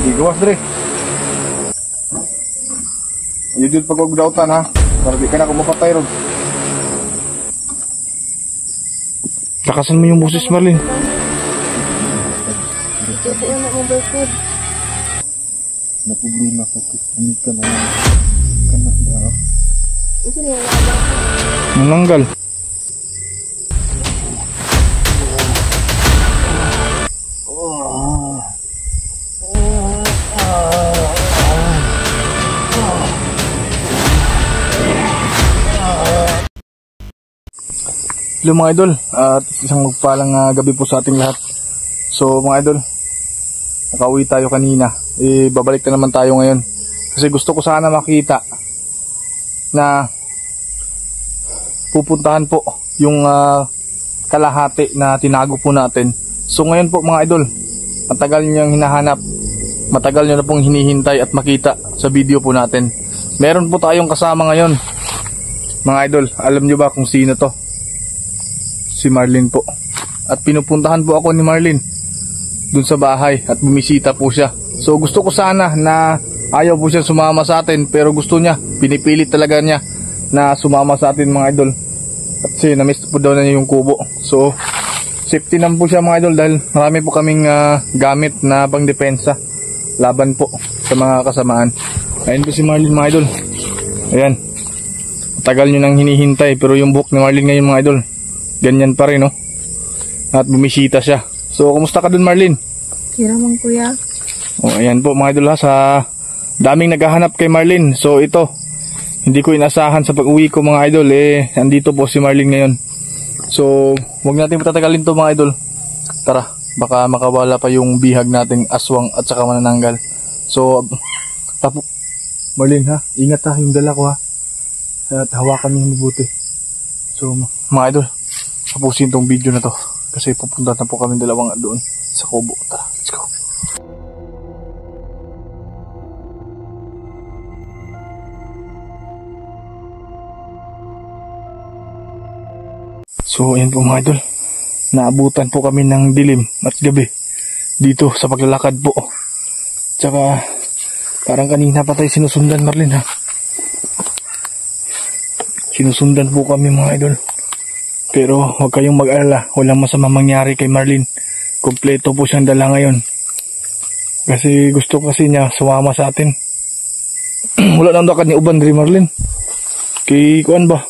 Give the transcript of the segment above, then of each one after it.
Hindi gawas dre. Yun pag huwag dautan ha. Para di ka na kumapatay ron. Lakasan mo yung boses, Marlin. Ito yung anak mo, Berkod. Na problema sa kit. Ka na. Kanak ba? Ito na yung anak mo. Mananggal. Hello mga idol, at isang magpalang gabi po sa ating lahat. So mga idol, nakauwi tayo kanina. Babalik na naman tayo ngayon. Kasi gusto ko sana makita na pupuntahan po yung kalahati na tinago po natin. So ngayon po mga idol, matagal niyang hinahanap, matagal niyo na pong hinihintay at makita sa video po natin. Meron po tayong kasama ngayon. Mga idol, alam niyo ba kung sino to? Si Marlin po. At pinupuntahan po ako ni Marlin dun sa bahay at bumisita po siya. So gusto ko sana na ayaw po siya sumama sa atin, pero gusto niya, pinipilit talaga niya na sumama sa atin mga idol. At kasi na-miss po daw na niya yung kubo. So safety naman po siya mga idol dahil marami po kaming gamit na pang depensa laban po sa mga kasamaan. Ayun po si Marlin mga idol. Ayan. Matagal nyo nang hinihintay, pero yung buhok ni Marlin ngayon mga idol, ganyan pa rin, no? At bumisita siya. So, kumusta ka dun, Marlin? Kira mong kuya. O, ayan po, mga idol ha, sa daming naghahanap kay Marlin. So, ito, hindi ko inasahan sa pag-uwi ko, mga idol, andito po si Marlin ngayon. So, huwag natin patatagalin to, mga idol. Tara, baka makawala pa yung bihag nating aswang at saka manananggal. So, Marlin ha, ingat ha, yung dala ko ha. At hawakan niyo mabuti. So, mga idol, tapusin tong video na to kasi pupunta na po kami dalawang doon sa kubo. Tara, let's go. So ayan po mga idol, naabutan po kami ng dilim at gabi dito sa paglalakad po. Tsaka parang kanina pa tayo sinusundan, Marlin ha. Sinusundan po kami mga idol. Pero huwag kayong mag-alala, walang masama mangyari kay Marlin. Kompleto po siyang dala ngayon. Kasi gusto kasi niya sumama sa atin. Wala nang dakad ni uban diri Marlin. Kay kuan ba?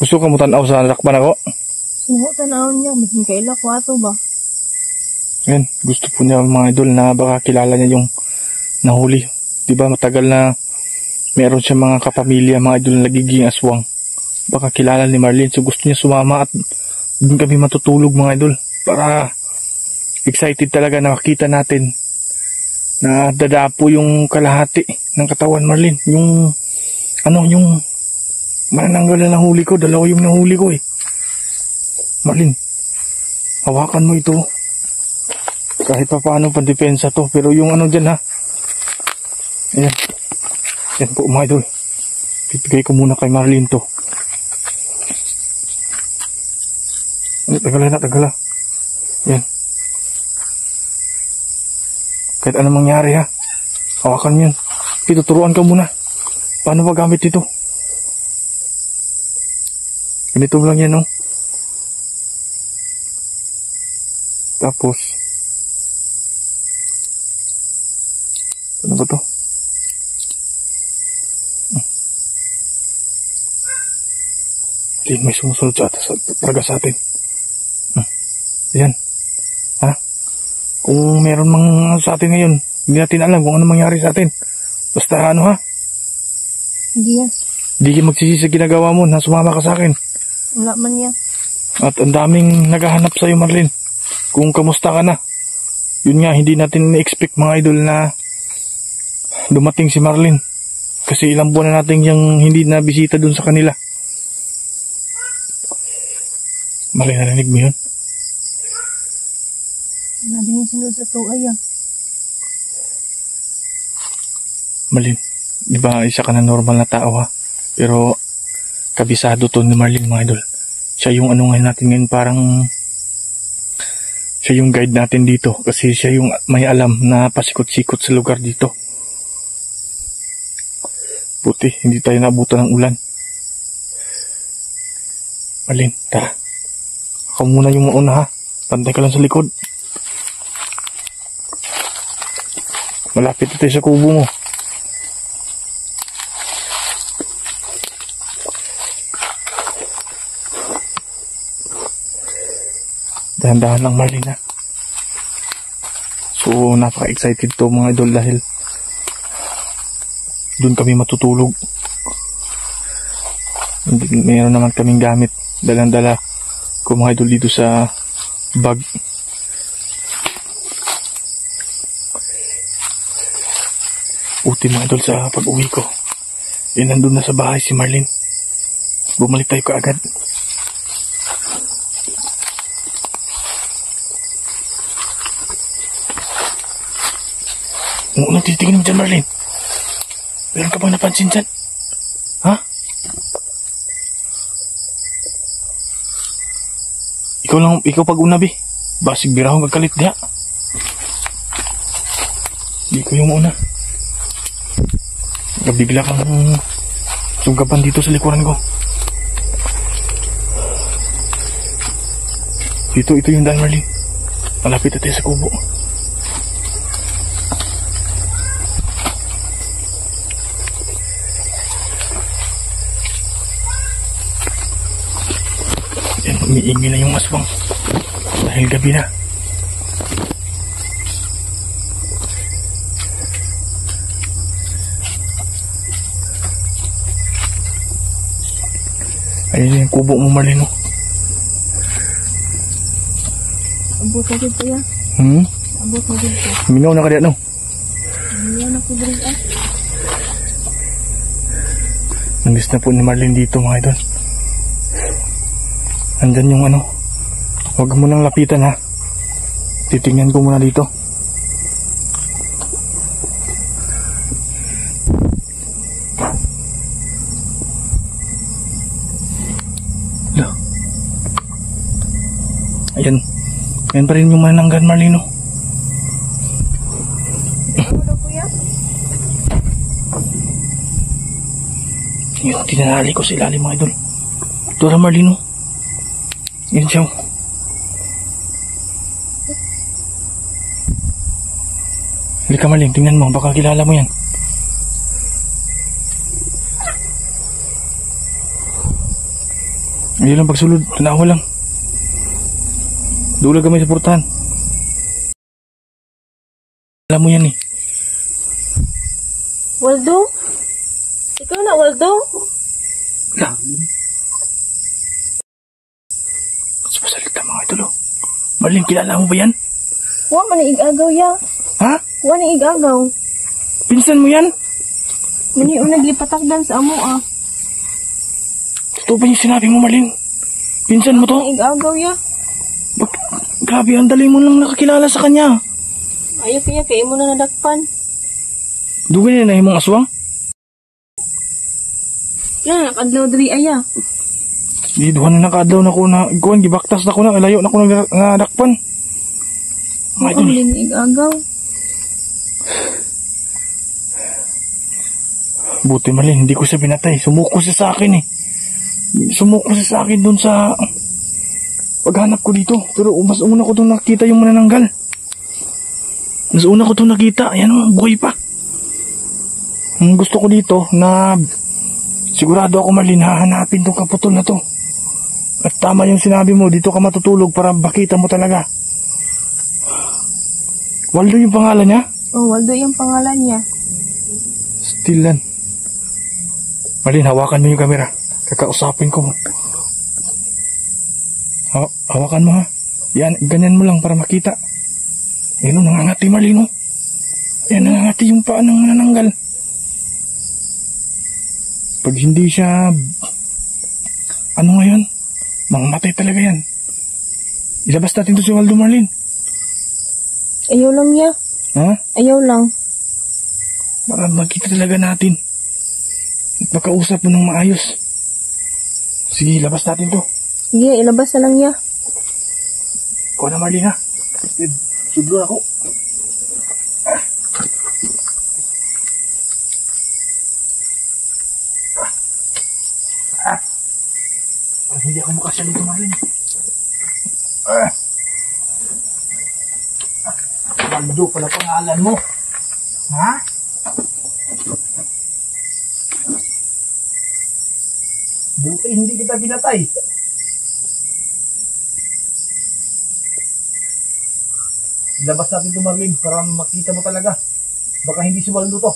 Gusto ka mo tanaw sa lakban ako? Sinuho tanawon niya, masin kaila ko ato ba? Yan, gusto po niya mga idol na baka kilala niya yung nahuli. Diba matagal na meron siya mga kapamilya, mga idol na nagiging aswang. Baka kilala ni Marlin, so gusto niya sumama at dun kami matutulog mga idol. Para excited talaga na makita natin na dadapo yung kalahati ng katawan, Marlin. Yung yung manananggal na nahuli ko, dalawa yung nahuli ko eh. Marlin, hawakan mo ito. Kahit pa paano pandepensa to, pero yung dyan ha. Ayan. Yan po mga idol. Pipigay ko muna kay Marlin to. Tagala na, tagala. Yan. Kahit anong mangyari ha. Hawakan mo yan. Ituturuan ka muna. Paano magamit ito? Ganito lang yan, no? Tapos, ano ba to? May sumusunod talaga sa atin. Ayan. Ha? Kung meron mang sa atin ngayon, hindi natin alam kung ano mangyari sa atin. Basta ha? Hindi yan. Hindi ka magsisisi sa ginagawa mo na sumama ka sa akin. Wala man yan. At ang daming naghahanap sa'yo, Marlin. Kung kamusta ka na. Yun nga, hindi natin na-expect mga idol na dumating si Marlin. Kasi ilang buwan na natin yung hindi na bisita dun sa kanila. Marlin, narinig mo yun? Narinig sunod sa tuay yan. Marlin, di ba isa ka na normal na tao ha? Pero kabisado to ni Marlin mga idol. Siya yung ngayon natin ngayon parang Siya yung guide natin dito kasi siya yung may alam na pasikot-sikot sa lugar dito. Buti, hindi tayo naabutan ng ulan. Marlene, tara. Ako muna yung mauna ha. Pantay ka lang sa likod. Malapit na tayo sa kubo mo. Dahan-dahan lang Marlene ha. So napaka-excited to mga idol dahil doon kami matutulog. Mayroon naman kaming gamit. Dalang-dala ko mga idol dito sa bag. Buti mga idol sa pag-uwi ko. Nandun na sa bahay si Marlene. Bumalik tayo kaagad. Unang titingin mo dyan, Marlene. Meron ka bang napansin dyan? Ha? Ikaw pag unabi. Basig birahong magkalit diha. Di ko yung una. Bigla kang sugapan dito sa likuran ko. Ito yung daan, Marlene. Malapit na tayo sa kubo. Umiingay na yung aswang dahil gabi na. Ayun yung kubo mo, Marlene. Abot na dito ya. Abot na dito. Mingaw na ka diyan, no? Yan ako dito ah. Nandis na po ni Marlene dito mga idol. Andyan yung ano. Huwag mo nang lapitan ha. Titingnan ko muna dito. Loh. Ayan. Ayan pa rin yung mananggan, Marlene. Ano daw kuya? Yun, tinanali ko sa ilalim mga idol. Dora, Marlene. Yan siya. Halika Marlene, tingnan mo. Baka kilala mo yan. Ayun lang pagsulod. Tanawa lang. Dulag kami sa portahan. Alam mo yan eh. Waldo? Ikaw na, Waldo? Salita mga idol. Marlene, kilala mo ba yan? Wa man igagaw ya. Ha? Wa ni igagaw. Pinsan mo yan? Mani unag lipatakdan sa amo ah. Totoo ba yung sinabi mo, Marlene? Pinsan mo to? Igagaw ya. Grabe, ang dali mo lang nakakilala sa kanya. Ayaw kaya kay mo na nadakpan. Dugay na yung mga aswang? Yan, nakadlaw diri aya. Di duhan na nakadlaw na ko na ikuan gibaktas na ko na layo na ko nadakpan. Mga idol. Din igagaw. Buti Marlene, hindi ko siya binatay. Sumuko siya sa akin eh. Sumuko siya sa akin dun sa paghanap ko dito. Pero mas una ko itong nakita yung manananggal. Mas una ko itong nakita. Ayan o, buhay pa. Ang gusto ko dito na sigurado ako Marlene, hahanapin tong kaputol na to. At tama yung sinabi mo, dito ka matutulog para bakita mo talaga. Waldo yung pangalan niya? Oh, Waldo yung pangalan niya. Stilan. Marlene, hawakan mo yung camera. Kakausapin ko mo. Hawakan mo ha. Yan, ganyan mo lang para makita. Yan o, nangangati Marlene o. Yan, nangangati yung paa ng manananggal. Pag hindi siya, ano ngayon, mamamatay talaga yan. Ilabas natin to si Waldo, Marlene. Ayaw lang niya. Ha? Ayaw lang. Para makita talaga natin. At makausap mo ng maayos. Sige, ilabas natin to. Sige, ilabas na lang niya. Ikaw na Marlene ha. Steve, sudlo ako. Parang hindi ako makasya dito, Marlin. Waldo pala pangalan mo. Ha? Buti hindi kita pinatay. Ilabas natin ito, Marlin, para makita mo talaga. Baka hindi si Waldo to.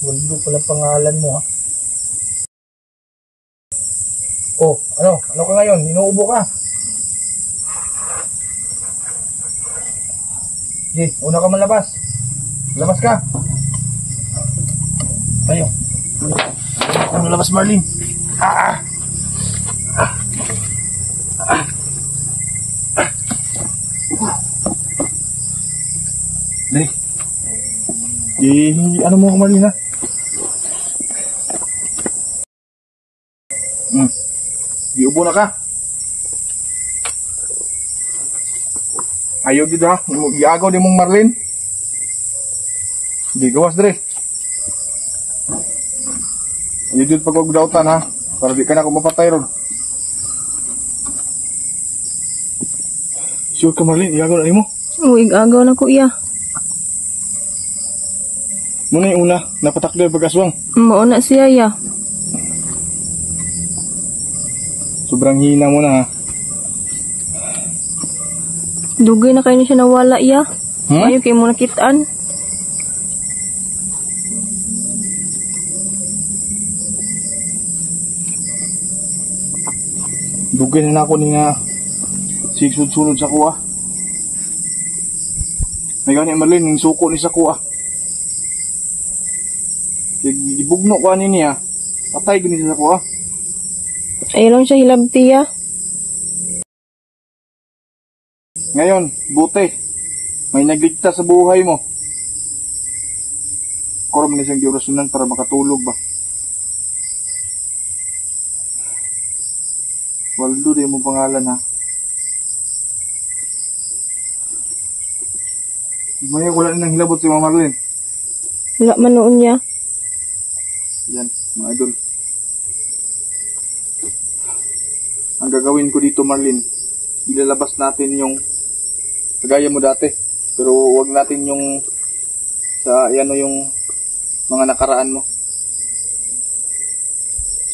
Waldo pala pangalan mo, ha? Oh, ano ka ngayon? Inuubo ka? Sige, una ka malabas. Labas ka. Tayo. Ano labas, Marlin? Dali. Ano mo ako, Marlin, ha? Iubo na ka. Ayaw dito, ha? Iagaw din mong Marlin. Hindi gawas, Dre. Ayaw dito pag-ugdautan, ha? Para di ka na kumapatay ron. Sure ka, Marlin? Iagaw na mo? Oo, igagaw na ko iya. Muna yung una, napatakdo yung pag-aswang. Mauna siya ya. Sobrang hina mo na, ha? Dugay na kayo na siya nawala iya. Ayaw kayo mo nakitaan. Dugay na ako ni nga sigsud-sulod sa kuha. May gani, Marlin, yung suko ni sa kuha. Ibugno ko ani niya. Patay gani sa kuha. Ayaw lang siya hilabti ya. Ngayon, buti. May nagligtas sa buhay mo. Korom na siyang diorasunan para makatulog ba. Waldo din mo pangalan, ha. May wala nang hilabot si Mama Marlin. Wala man noon niya. Yan, mga idol. Ang gagawin ko dito, Marlin, ilalabas natin yung kagaya mo dati. Pero wag natin yung sa yung mga nakaraan mo.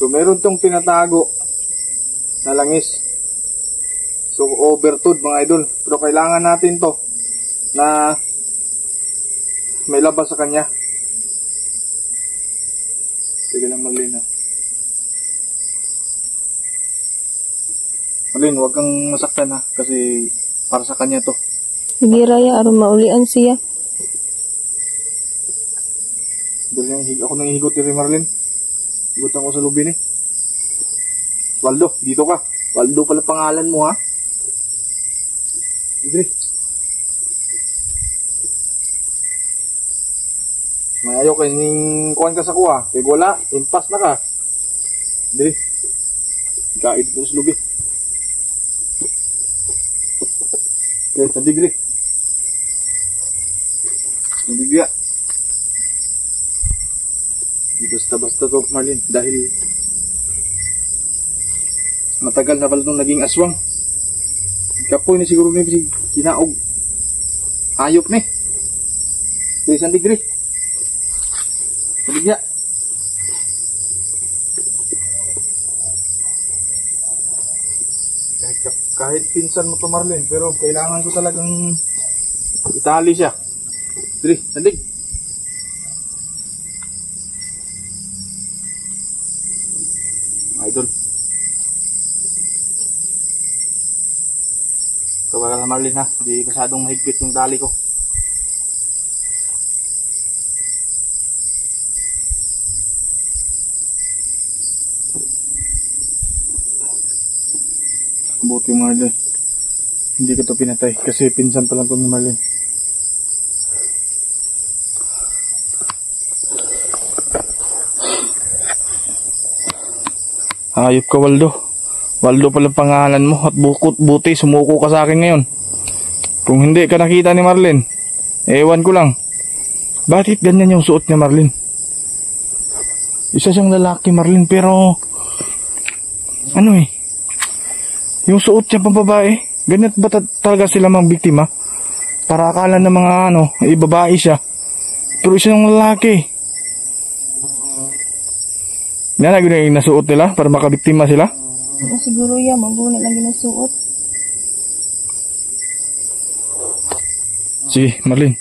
So meron tong tinatago na langis. So overtoad, mga idol. Pero kailangan natin to na may labas sa kanya. Sige lang, Marlin, ha. Marlin, huwag kang masaktan, ha. Kasi para sa kanya to. Sige raya, aron maulian siya. Ako nang ihigot ni Marlin. Higutan ko sa lubin, eh. Waldo, dito ka. Waldo pala pangalan mo, ha. Idri. May ayaw kayo ning kuhan ka sa kuha. Kaya wala, impas na ka. Idri. Kaid po sa lubi. Okay, sa digri. Nabigya. Basta-basta to, Marlin. Dahil matagal na pala itong naging aswang. Kapoy na siguro na si kinaog. Hayop ni. 3 degree. Nabigya. Kahit pinsan mo to, Marlin, pero kailangan ko talagang itali siya. Dre, sandig. Idol. Kabagal na, Marlin, ha. Hindi masyadong mahigpit yung tali ko. Buti, Marlin. Hindi ko to pinatay kasi pinsan pa lang to ni Marlin. Hayop ka, Waldo. Waldo pala pangalan mo at buti sumuko ka sa akin ngayon. Kung hindi ka nakita ni Marlene, ewan ko lang. Bakit ganyan yung suot niya, Marlene? Isa siyang lalaki, Marlene, pero ano yung suot niya pang babae. Ganyan ba talaga sila mga biktima? Para akala ng mga babae siya. Pero isa yung lalaki. Yan na yung nasuot nila para makabiktima sila. Siguro yan, mabuhay lang ginasuot. Sige, Marlene.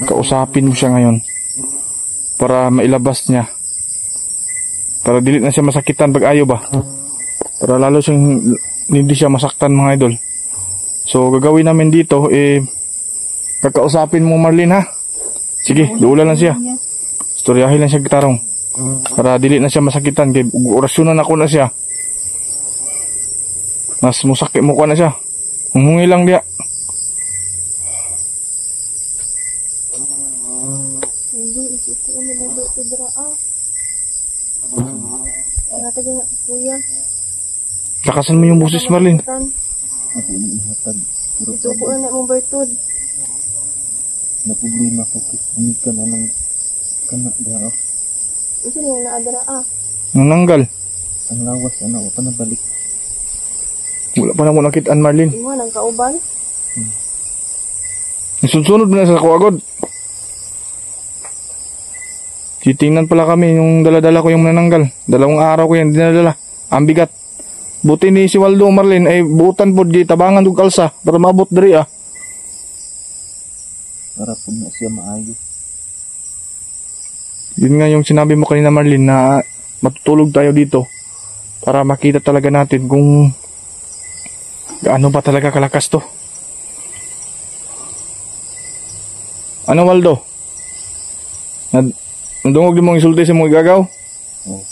Kausapin mo siya ngayon para mailabas niya. Para dili na siya masakitan pag ayaw ba. Para lalo siyang hindi siya masaktan, mga idol. So gagawin namin dito kakausapin mo, Marlene, ha. Sige, duula lang siya. Istoryahin lang siya gitarong. Para dili na siya masakitan kay orasyonan ako na siya. Mas musakit mo ko na siya. Humungi lang dia. Hindi, isip ko ano ba ito draa? Natagal nga, kuya. Lakasan mo yung boses, Marlene. Ako nang ihatag. Pero Isip ko na mong bertod. na problema ko kung ka na ng kanak dara. Ito niya naadraa. Nananggal. Ang lawas ana wa pa nabalik. Wala pa na mo nakitaan, Marlene. Imo nang kauban. Sunod mo na sa ako agad. Titingnan pala kami yung dala-dala ko yung nananggal. 2 araw ko yan dinadala. Ang bigat. Buti ni si Waldo, Marlene ay buutan po di tabangan og kalsa para maabot diri ah. Para po na siya maayo. Yun nga yung sinabi mo kanina, Marlene, na matutulog tayo dito para makita talaga natin kung gaano ba talaga kalakas to. Ano, Waldo? Nandungog din mong isulti sa mga gagaw? Oh.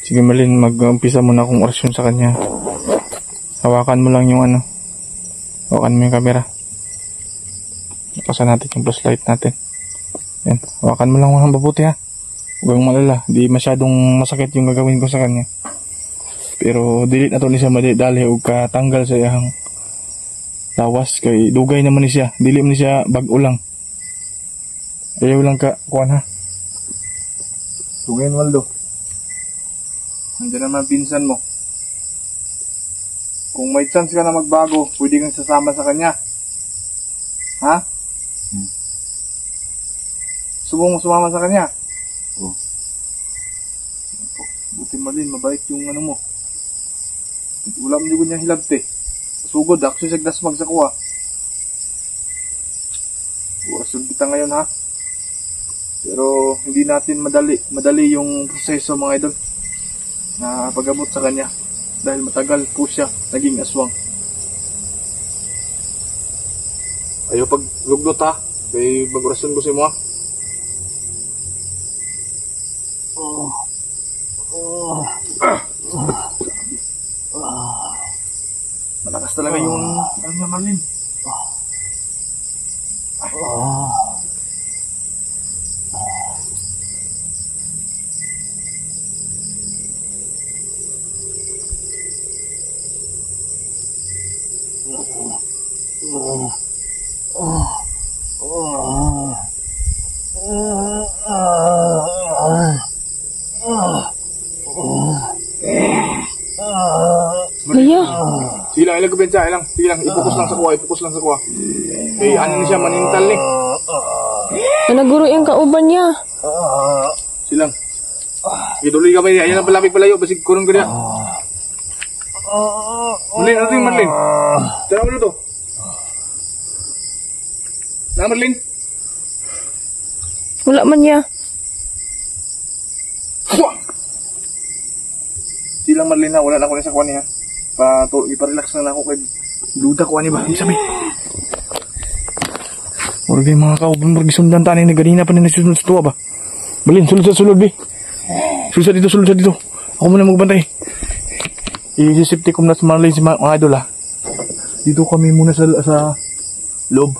Sige, Marlene, mag-umpisa muna akong orasyon sa kanya. Hawakan mo lang yung hawakan mo yung camera. Nakasan natin yung flashlight natin. Yan, hawakan mo lang mga mabuti ha. Huwag kang malala, di masyadong masakit yung gagawin ko sa kanya. Pero dilit na to ni siya madali o katanggal sa iyang lawas kay dugay naman ni siya. Dili man ni siya bag-o lang. Ayaw lang ka, kuhan ha. So ngayon, Waldo, nandiyan naman pinsan mo. Kung may chance ka na magbago, pwede kang sasama sa kanya. Ha? Subong mo sumama sa kanya? Oh. Buti Marlene, mabait yung mo. Wala mo yung niya hilabte. Sugod, ako siya dasmag sa kuha. Buwasun kita ngayon ha. Pero hindi natin madali yung proseso, mga idol, na paggamot sa kanya. Dahil matagal po siya naging aswang. Ayaw pag luglot ha. May mag-orasyon ko sa mo ha. Malakas talaga yung niya, Marlene. Kuya, Sige lang, ilang kumpensa, ilang. Sige lang, ipokus lang sa kuha, ipokus lang sa kuha. Eh, ano na siya, manintal ni. naguro yung kauban niya. Sige lang. Sige, tuloy ka ba niya. Ayan ang palapig palayo, basig kurong ka niya. Marlene, ano yung Marlene? Tara mo na to. Na, Marlene? Wala man niya. Fua! Sige lang, Marlene, ha. Wala na ako na sa kuha niya. Iparelax na ako kay duda ko ani ba? Sabi. Wala kay mga kauban magsundan tanin ni ganina pa ni nagsunod sa tuwa ba? Balin, sulod bi. Sulod dito. Ako muna magbantay. I-safety ko na sa Marlene si mga idol ha. Dito kami muna sa loob.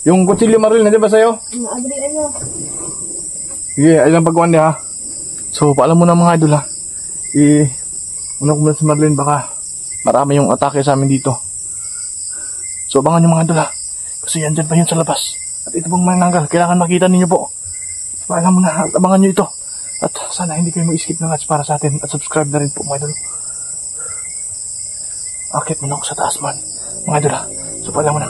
Yung kutsilyo Maril, nandiyan ba sa'yo? Maagri ayo. Sige, ayun lang pagkuhan niya ha. So, paalam mo na mga idol ha. Una ko muna si Marlene, baka marami yung atake sa amin dito. So, abangan nyo mga idol ha. Kasi andyan pa yun sa labas. At ito pong manananggal, kailangan makita ninyo po. So, paalam mo na at abangan nyo ito. At sana hindi kayo mag-skip ng ads para sa atin. At subscribe na rin po mga idol. Akit muna ako sa taas man. Mga idol ha. So, paalam mo na.